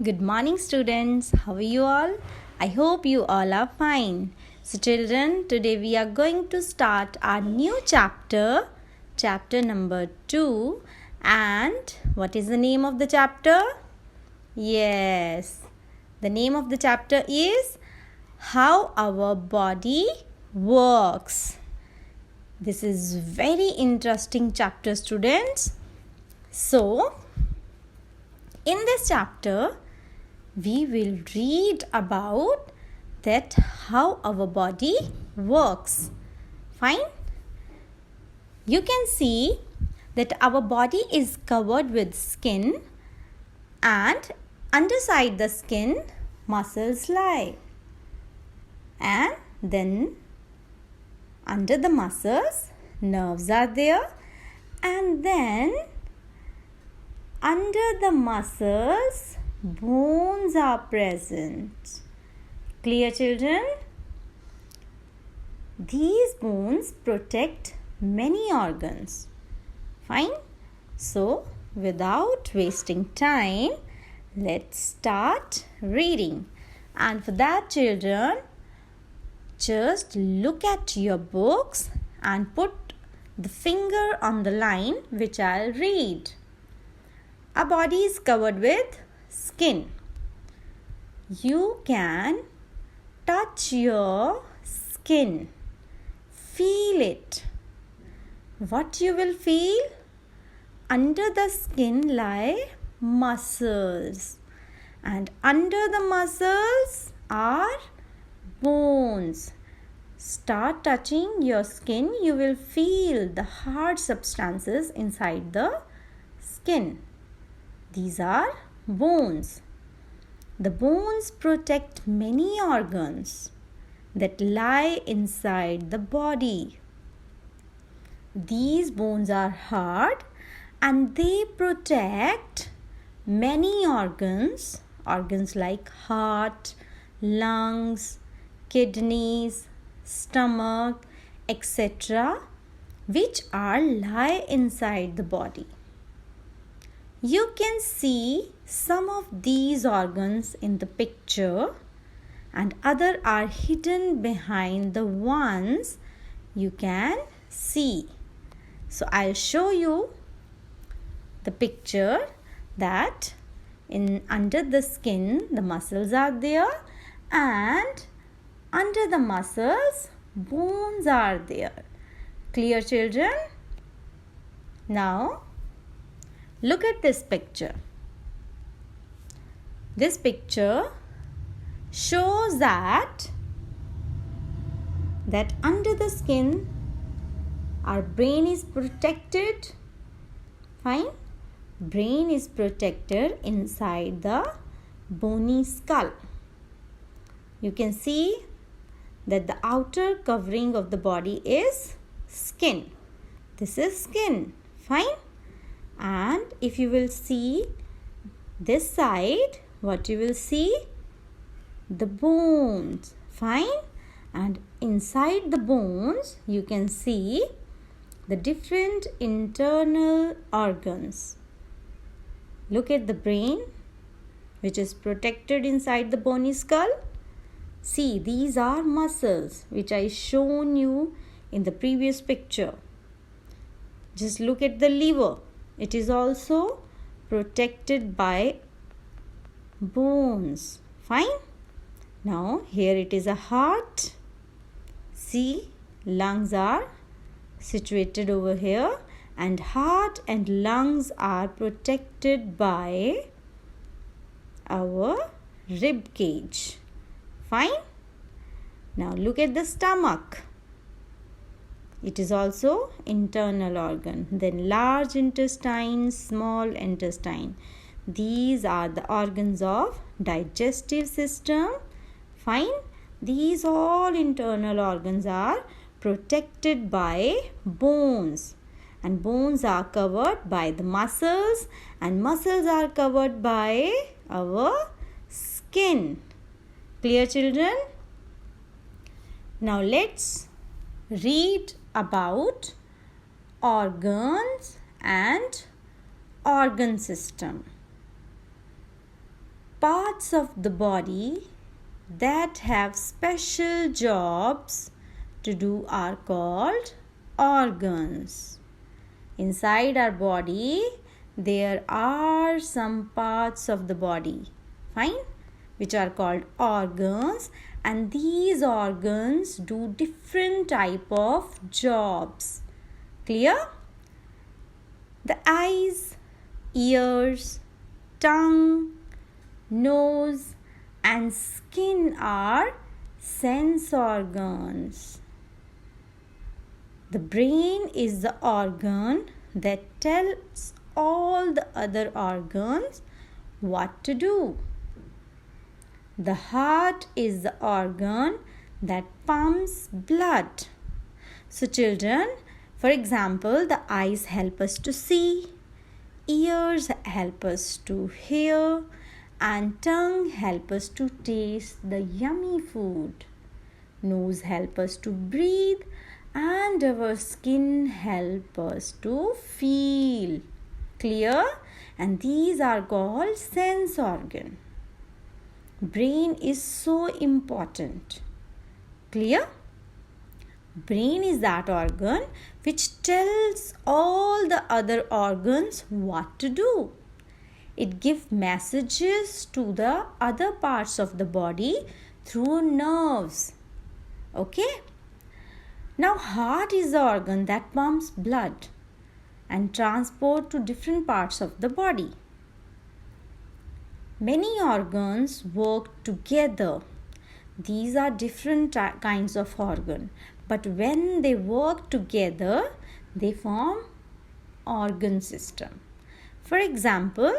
Good morning, students. How are you all? I hope you all are fine. So, children, today we are going to start our new chapter, chapter number 2. And what is the name of the chapter? Yes, the name of the chapter is How Our Body Works. This is very interesting chapter, students. So, in this chapter, we will read about that how our body works. Fine? You can see that our body is covered with skin and underside the skin muscles lie. And then under the muscles nerves are there, and then under the muscles bones are present. Clear, children? These bones protect many organs. Fine? So, without wasting time, let's start reading. And for that, children, just look at your books and put the finger on the line which I'll read. Our body is covered with skin. You can touch your skin. Feel it. What you will feel? Under the skin lie muscles. And under the muscles are bones. Start touching your skin. You will feel the hard substances inside the skin. These are bones. The bones protect many organs that lie inside the body. These bones are hard and they protect many organs like heart, lungs, kidneys, stomach, etc., which lie inside the body. You can see some of these organs in the picture and other are hidden behind the ones you can see. So I'll show you the picture that under the skin the muscles are there and under the muscles bones are there. Clear, children? Now look at this picture. This picture shows that under the skin our brain is protected. Fine? Brain is protected inside the bony skull. You can see that the outer covering of the body is skin. This is skin. Fine? And if you will see this side, what you will see? The bones. Fine? And inside the bones, you can see the different internal organs. Look at the brain, which is protected inside the bony skull. See, these are muscles, which I shown you in the previous picture. Just look at the liver. It is also protected by bones. Fine? Now, here it is a heart. See, lungs are situated over here and heart and lungs are protected by our rib cage. Fine? Now, look at the stomach. It is also internal organ. Then large intestine, small intestine. These are the organs of digestive system. Fine? These all internal organs are protected by bones. And bones are covered by the muscles. And muscles are covered by our skin. Clear, children? Now let's read about organs and organ system. parts of the body that have special jobs to do are called organs. Inside our body, there are some parts of the body, fine, which are called organs, and these organs do different type of jobs. Clear? The eyes, ears, tongue, nose, and skin are sense organs. The brain is the organ that tells all the other organs what to do. The heart is the organ that pumps blood. So children, for example, the eyes help us to see, ears help us to hear, and tongue help us to taste the yummy food. Nose help us to breathe, and our skin help us to feel. Clear? And these are called sense organ. Brain is so important. Clear? Brain is that organ which tells all the other organs what to do. It gives messages to the other parts of the body through nerves. Okay? Now heart is the organ that pumps blood and transport to different parts of the body. Many organs work together. These are different kinds of organ, but when they work together, they form organ system. For example,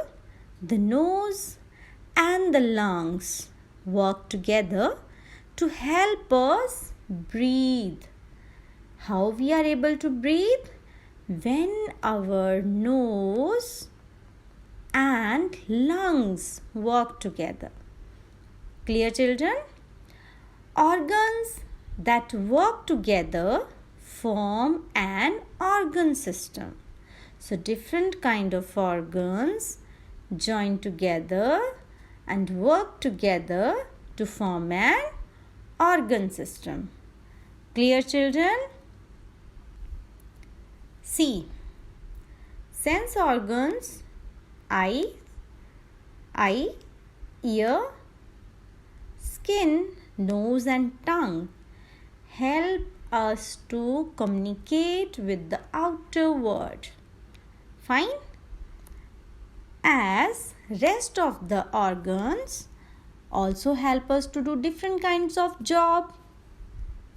the nose and the lungs work together to help us breathe. How we are able to breathe? When our nose and lungs work together. Clear, children? Organs that work together form an organ system. So different kind of organs join together and work together to form an organ system. Clear, children? See, sense organs, eye, ear, skin, nose and tongue help us to communicate with the outer world. Fine? As rest of the organs also help us to do different kinds of job.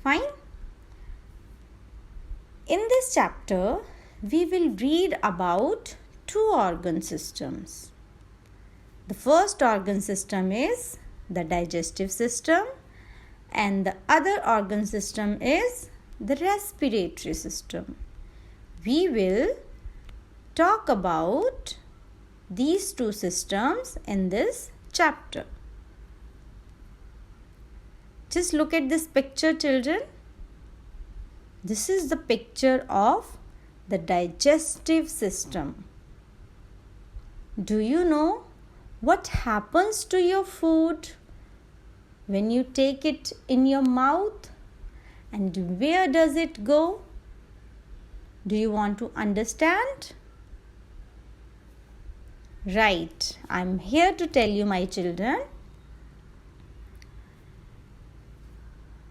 Fine? In this chapter, we will read about two organ systems. The first organ system is the digestive system, and the other organ system is the respiratory system. We will talk about these two systems in this chapter. Just look at this picture, children. This is the picture of the digestive system. Do you know what happens to your food when you take it in your mouth, and where does it go? Do you want to understand? Right, I'm here to tell you, my children.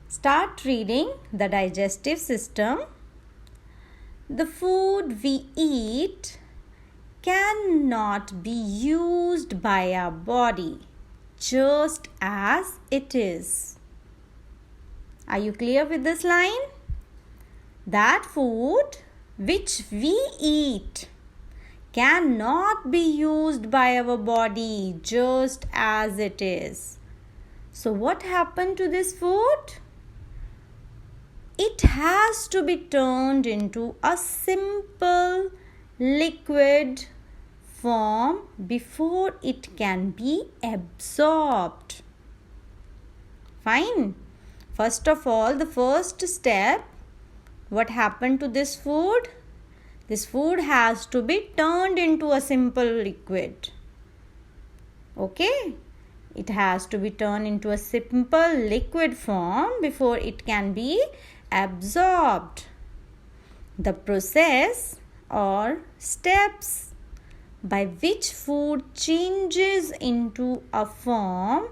Start reading the digestive system. The food we eat cannot be used by our body just as it is. Are you clear with this line? That food which we eat cannot be used by our body just as it is. So what happened to this food? It has to be turned into a simple liquid form before it can be absorbed. Fine. First of all, the first step, what happened to this food? This food has to be turned into a simple liquid. Okay. It has to be turned into a simple liquid form before it can be absorbed. The process or steps by which food changes into a form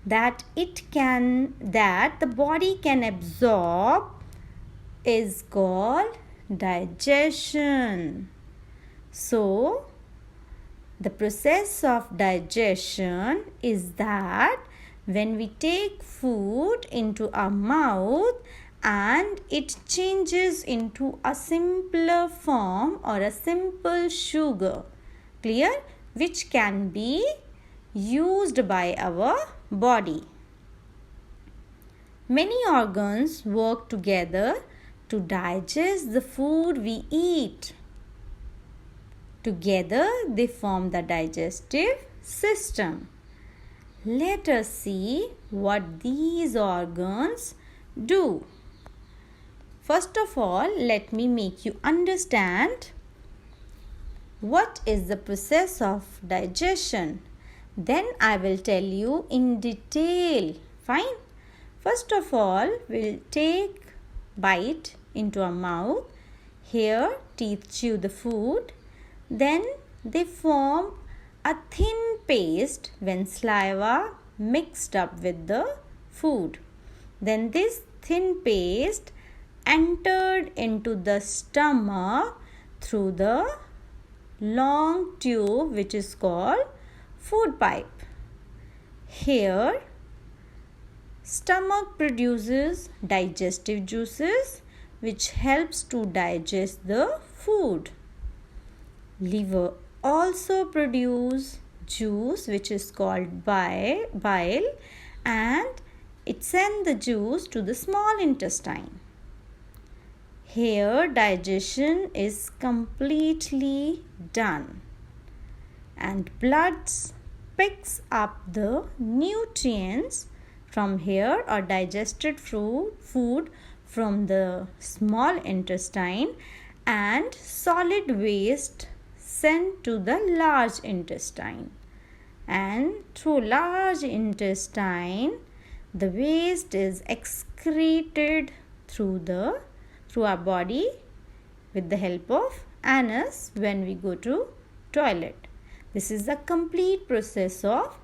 that the body can absorb is called digestion. So, the process of digestion is that when we take food into our mouth and it changes into a simpler form or a simple sugar, clear, which can be used by our body. Many organs work together to digest the food we eat. Together they form the digestive system. Let us see what these organs do. First of all, let me make you understand what is the process of digestion. Then I will tell you in detail. Fine? First of all, we'll take bite into our mouth. Here, teeth chew the food. Then they form a thin paste when saliva mixed up with the food. Then this thin paste entered into the stomach through the long tube which is called food pipe. Here, stomach produces digestive juices which helps to digest the food. Liver also produce juice which is called bile and it sends the juice to the small intestine. Here digestion is completely done and blood picks up the nutrients from here or digested food from the small intestine and solid waste sent to the large intestine. And through large intestine, the waste is excreted through our body with the help of anus when we go to toilet. This is the complete process of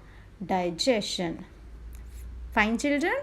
digestion. Fine, children?